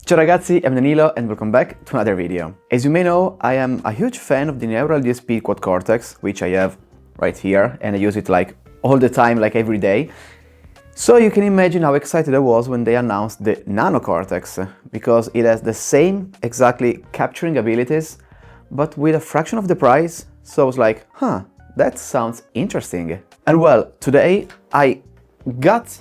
Ciao ragazzi, I'm Danilo and welcome back to another video. As you may know, I am a huge fan of the neural DSP quad cortex, which I have right here, and I use it like all the time, like every day. So you can imagine how excited I was when they announced the NanoCortex, because it has the same exactly capturing abilities, but with a fraction of the price. So I was like, huh, that sounds interesting. And well, today I got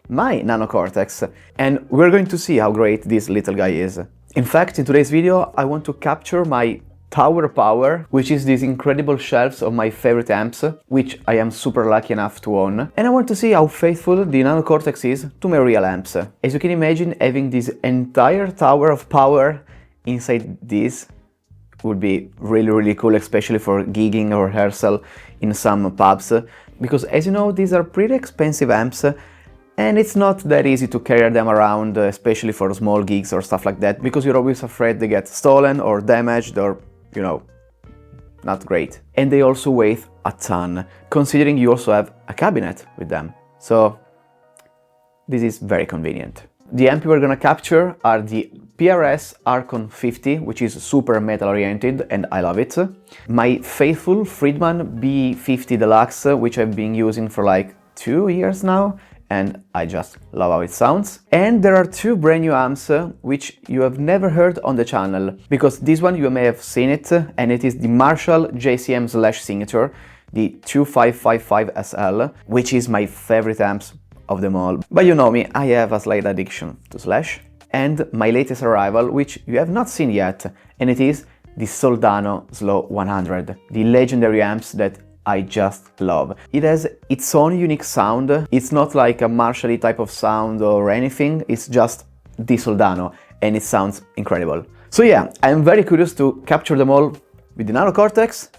my NanoCortex, and we're going to see how great this little guy is. In fact, in today's video, I want to capture my tower power, which is these incredible shelves of my favorite amps, which I am super lucky enough to own. And I want to see how faithful the NanoCortex is to my real amps. As you can imagine, having this entire tower of power inside this would be really cool, especially for gigging or rehearsal in some pubs. Because as you know, these are pretty expensive amps, and it's not that easy to carry them around, especially for small gigs or stuff like that, because you're always afraid they get stolen or damaged or, you know, not great. And they also weigh a ton, considering you also have a cabinet with them. So this is very convenient. The amp we're gonna capture are the PRS Archon 50, which is super metal oriented and I love it. My faithful Friedman B50 Deluxe, which I've been using for like 2 years now, and I just love how it sounds. And there are two brand new amps which you have never heard on the channel, because this one you may have seen it, and it is the Marshall JCM/Signature, the 2555 SL, which is my favorite amps of them all. But you know me, I have a slight addiction to Slash. And my latest arrival, which you have not seen yet, and it is the Soldano SLO 100, the legendary amps that I just love. It has its own unique sound. It's not like a Marshall type of sound or anything, it's just the Soldano, and it sounds incredible. So yeah, I'm very curious to capture them all with the NanoCortex,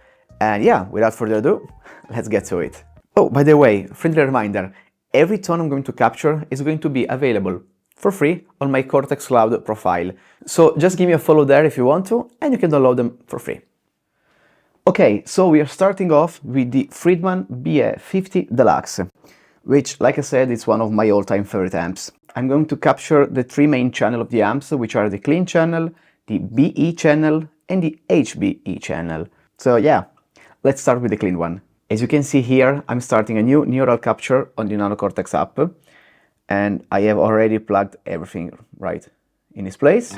and yeah, without further ado, let's get to it. Oh, by the way, friendly reminder, every tone I'm going to capture is going to be available for free on my Cortex Cloud profile. So just give me a follow there if you want to, and you can download them for free. Okay, so we are starting off with the Friedman BA50 Deluxe, which, like I said, is one of my all-time favorite amps. I'm going to capture the three main channels of the amps, which are the clean channel, the BE channel, and the HBE channel. So yeah, let's start with the clean one. As you can see here, I'm starting a new neural capture on the NanoCortex app, and I have already plugged everything right in its place.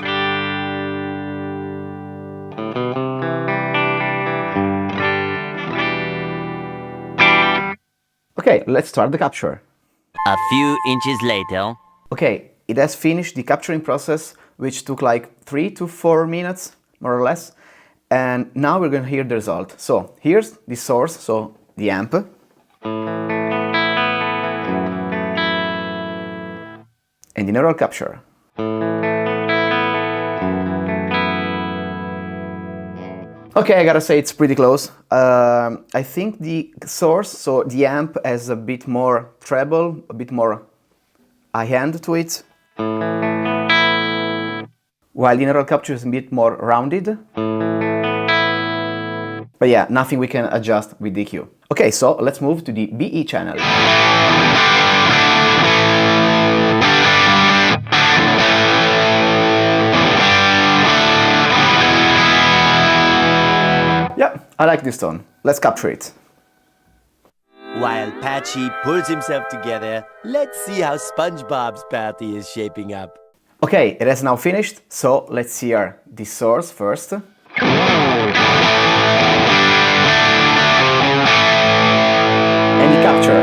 Okay, let's start the capture. A few inches later. Okay, it has finished the capturing process, which took like 3 to 4 minutes, more or less. And now we're going to hear the result. So here's the source, so the amp. And the neural capture. Okay, I gotta say it's pretty close. I think the source, so the amp, has a bit more treble, a bit more high end to it, while the neural capture is a bit more rounded. But yeah, nothing we can adjust with DQ. Okay, so let's move to the BE channel. Yeah, I like this tone. Let's capture it. While Patchy pulls himself together, let's see how SpongeBob's party is shaping up. Okay, it has now finished, so let's hear the source first. And the capture.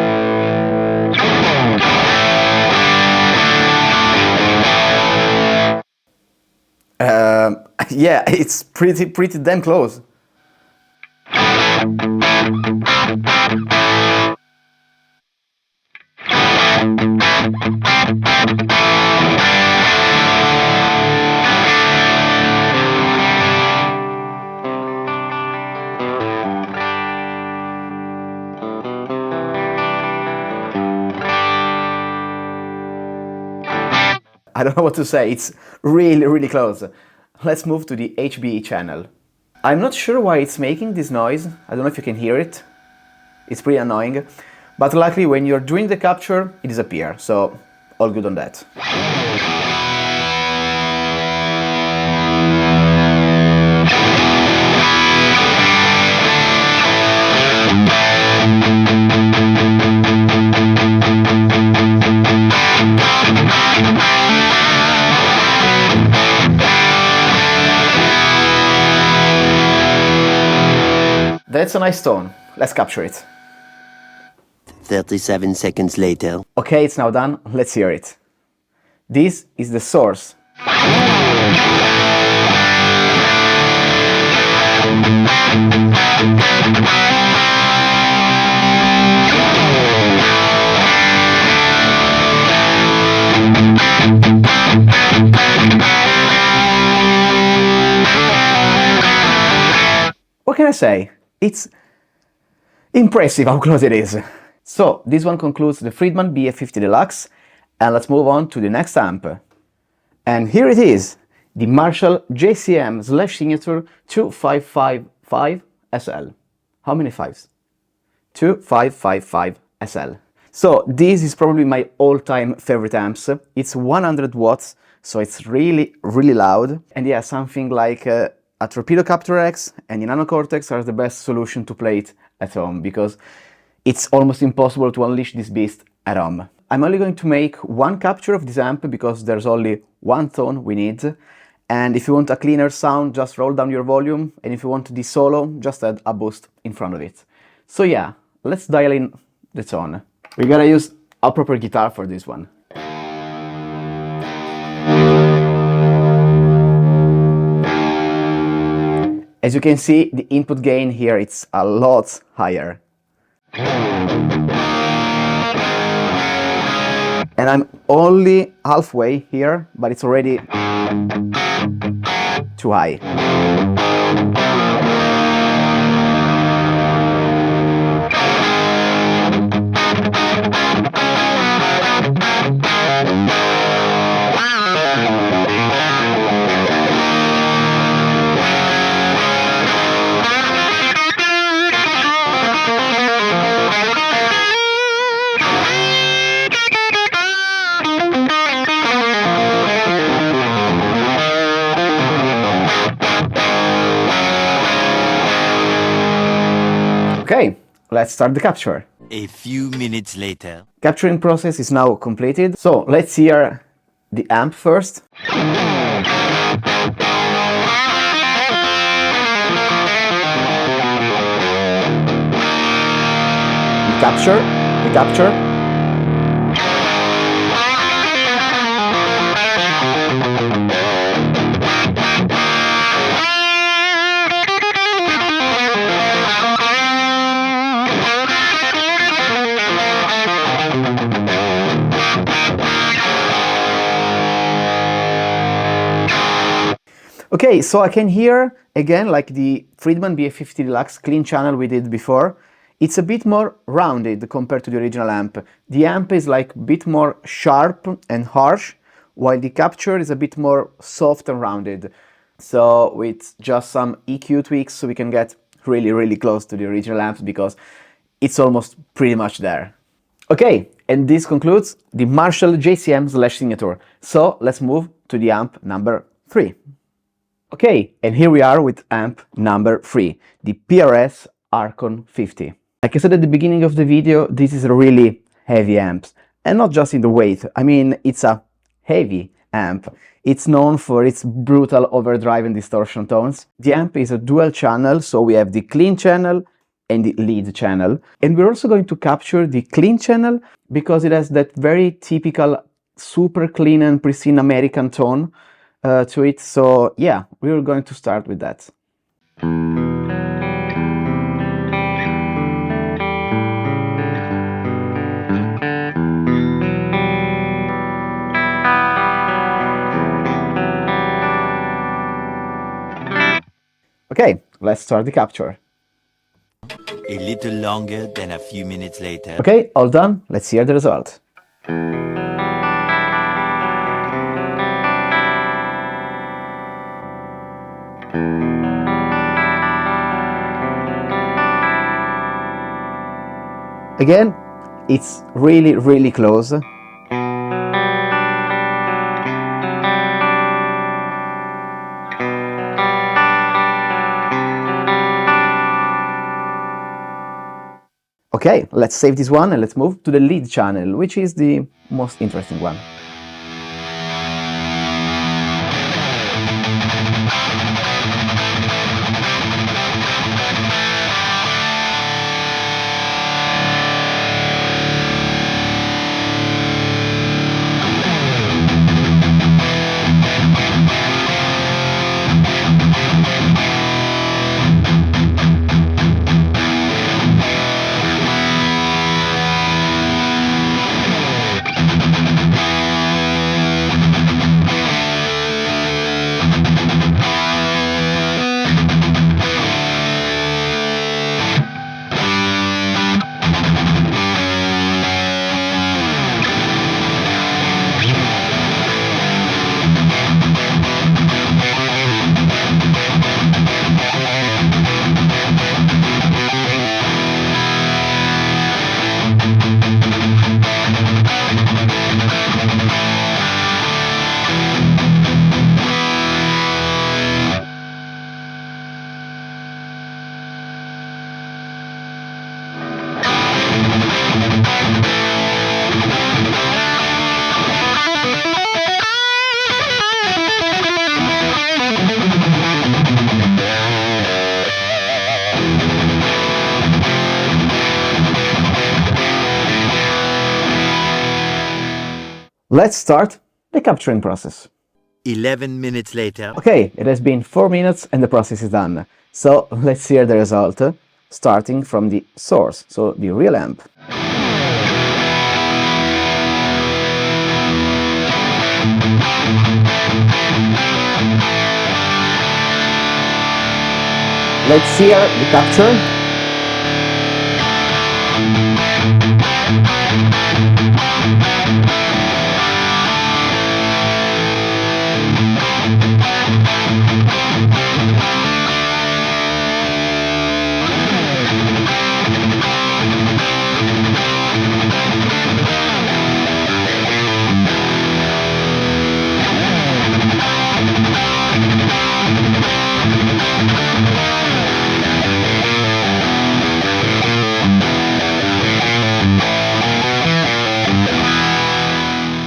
Yeah, it's pretty damn close. I don't know what to say, it's really close. Let's move to the HBE channel. I'm not sure why it's making this noise, I don't know if you can hear it. It's pretty annoying, but luckily when you're doing the capture, it disappears, so all good on that. That's a nice tone. Let's capture it. 37 seconds later. Okay, it's now done. Let's hear it. This is the source. What can I say? It's impressive how close it is. So this one concludes the Friedman BF50 Deluxe, and let's move on to the next amp. And here it is, the Marshall JCM/Signature 2555 SL. How many fives? 2555 SL. So this is probably my all-time favorite amps. It's 100 watts, so it's really loud. And yeah, something like a Torpedo Captor X and the NanoCortex are the best solution to play it at home, because it's almost impossible to unleash this beast at home. I'm only going to make one capture of this amp because there's only one tone we need. And if you want a cleaner sound, just roll down your volume. And if you want the solo, just add a boost in front of it. So yeah, let's dial in the tone. We gotta use a proper guitar for this one. As you can see, the input gain here, it's a lot higher. And I'm only halfway here, but it's already too high. Okay, let's start the capture. A few minutes later. Capturing process is now completed. So let's hear the amp first. The capture. Okay, so I can hear, again, like the Friedman BF50 Deluxe clean channel we did before, it's a bit more rounded compared to the original amp. The amp is like a bit more sharp and harsh, while the capture is a bit more soft and rounded. So with just some EQ tweaks, we can get really close to the original amps, because it's almost pretty much there. Okay, and this concludes the Marshall JCM/Signature. So let's move to the amp number 3. Okay, and here we are with amp number 3, the PRS Archon 50. Like I said at the beginning of the video, this is a really heavy amp, and not just in the weight. I mean, it's a heavy amp. It's known for its brutal overdrive and distortion tones. The amp is a dual channel, so we have the clean channel and the lead channel. And we're also going to capture the clean channel because it has that very typical super clean and pristine American tone to it. So yeah, we're going to start with that. Okay, let's start the capture. A little longer than a few minutes later. Okay, all done. Let's hear the result. Again, it's really close. Okay, let's save this one and let's move to the lead channel, which is the most interesting one. let's start the capturing process. 11 minutes later. Okay, it has been 4 minutes and the process is done. So let's hear the result, starting from the source, so the real amp. Let's hear the capture.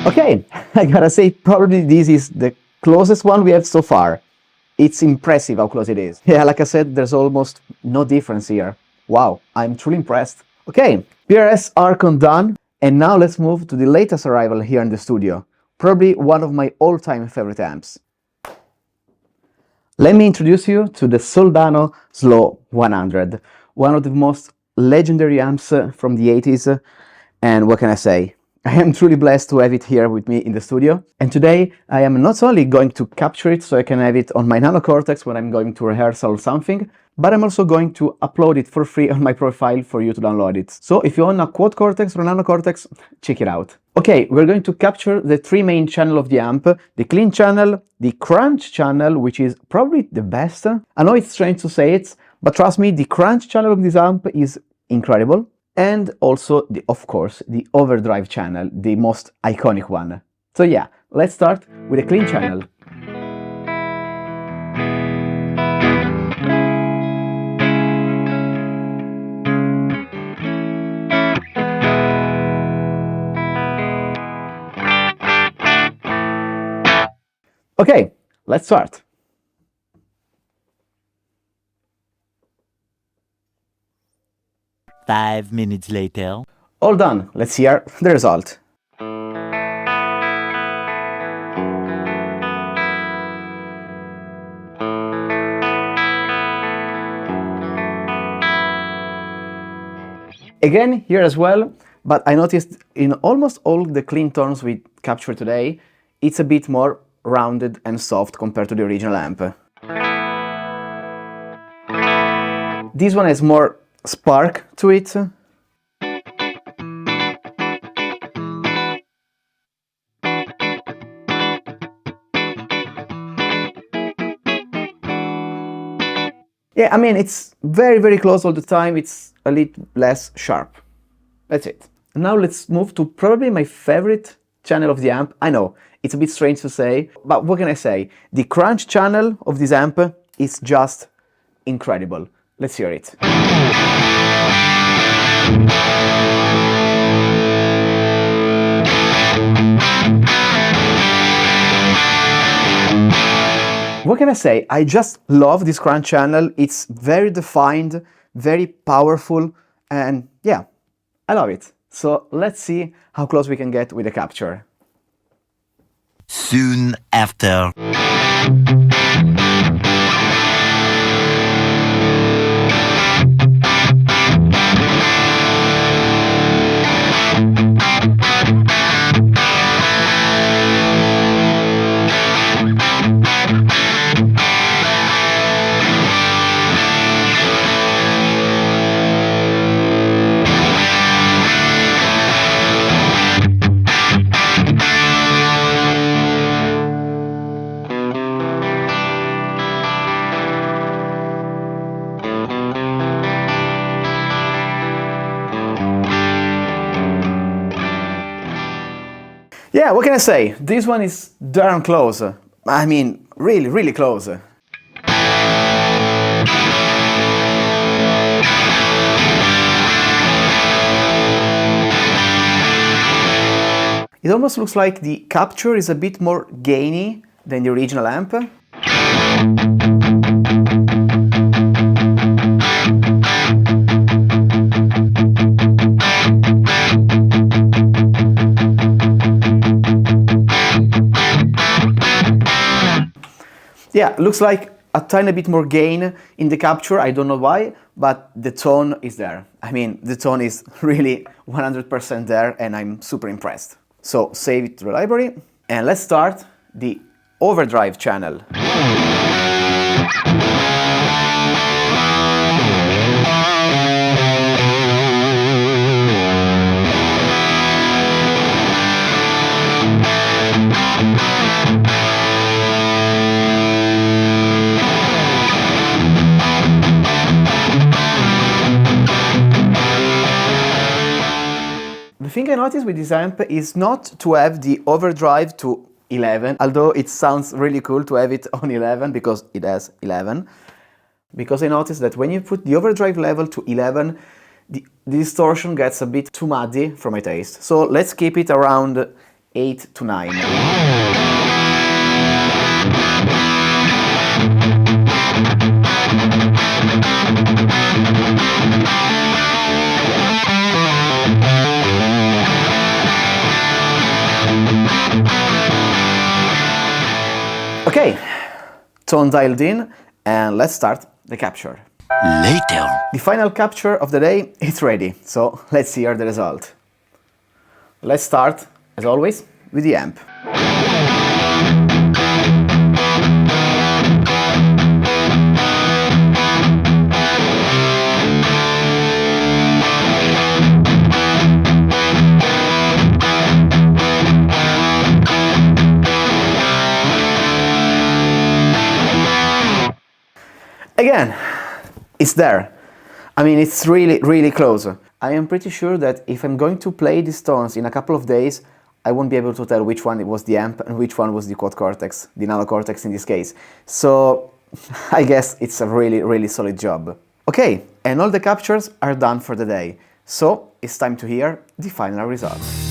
Okay, I gotta say, probably this is the closest one we have so far. It's impressive how close it is. Yeah, like I said, there's almost no difference here. Wow, I'm truly impressed. Okay, PRS Archon done, and now let's move to the latest arrival here in the studio. Probably one of my all-time favorite amps. Let me introduce you to the Soldano SLO 100, one of the most legendary amps from the 80s, and what can I say? I am truly blessed to have it here with me in the studio, and today I am not only going to capture it so I can have it on my NanoCortex when I'm going to rehearsal or something, but I'm also going to upload it for free on my profile for you to download it. So if you own a Quad Cortex or NanoCortex, check it out. Okay, we're going to capture the 3 main channels of the amp, the clean channel, the crunch channel, which is probably the best. I know it's strange to say it, but trust me, the crunch channel of this amp is incredible. And also, of course, the overdrive channel, the most iconic one. So yeah, let's start with a clean channel. Okay, let's start. Five minutes later. All done. Let's hear the result. Again, here as well, but I noticed in almost all the clean tones we captured today, it's a bit more rounded and soft compared to the original amp. This one has more spark to it. Yeah, I mean, it's very close all the time. It's a little less sharp. That's it. Now let's move to probably my favorite channel of the amp. I know, it's a bit strange to say, but what can I say? The crunch channel of this amp is just incredible. Let's hear it. What can I say? I just love this crunch channel. It's very defined, very powerful, and yeah, I love it. So let's see how close we can get with the capture. Soon after. Yeah, what can I say? This one is darn close. I mean, really close. It almost looks like the capture is a bit more gainy than the original amp. Yeah, looks like a tiny bit more gain in the capture, I don't know why, but the tone is there. I mean, the tone is really 100% there and I'm super impressed. So save it to the library and let's start the overdrive channel. The thing I noticed with this amp is not to have the overdrive to 11, although it sounds really cool to have it on 11 because it has 11. Because I noticed that when you put the overdrive level to 11, the distortion gets a bit too muddy for my taste. So let's keep it around 8 to 9. Okay, tone dialed in and let's start the capture. Later. The final capture of the day is ready, so let's hear the result. Let's start, as always, with the amp. Again, it's there. I mean, it's really, really close. I am pretty sure that if I'm going to play these tones in a couple of days, I won't be able to tell which one was the amp and which one was the quad cortex, the NanoCortex in this case. So I guess it's a really, really solid job. Okay, and all the captures are done for the day. So it's time to hear the final results.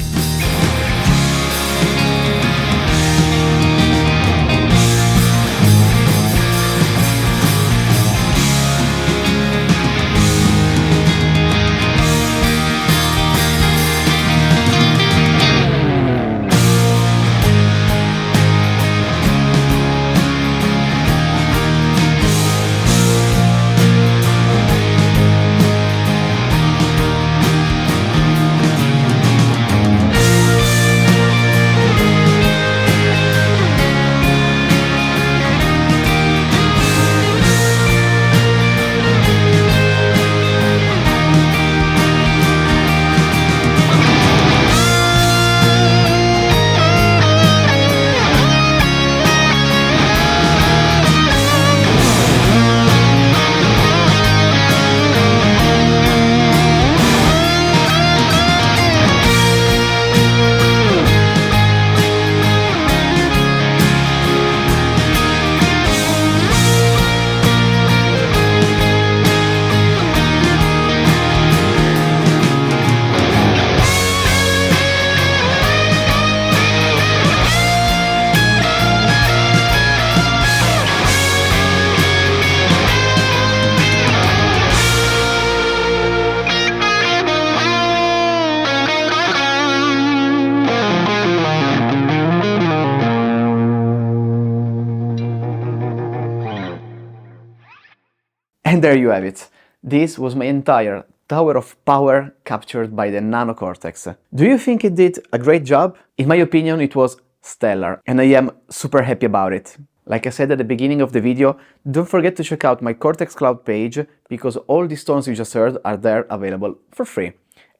And there you have it. This was my entire tower of power captured by the NanoCortex. Do you think it did a great job? In my opinion, it was stellar, and I am super happy about it. Like I said at the beginning of the video, don't forget to check out my Cortex Cloud page, because all these tones you just heard are there available for free.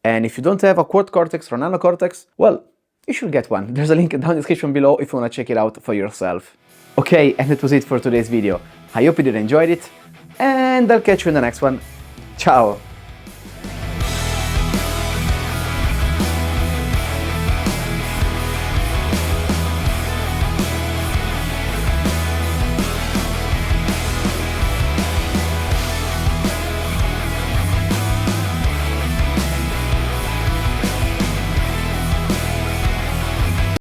And if you don't have a quad cortex or NanoCortex, well, you should get one. There's a link down in the description below if you want to check it out for yourself. Okay, and that was it for today's video. I hope you did enjoy it, and I'll catch you in the next one. Ciao!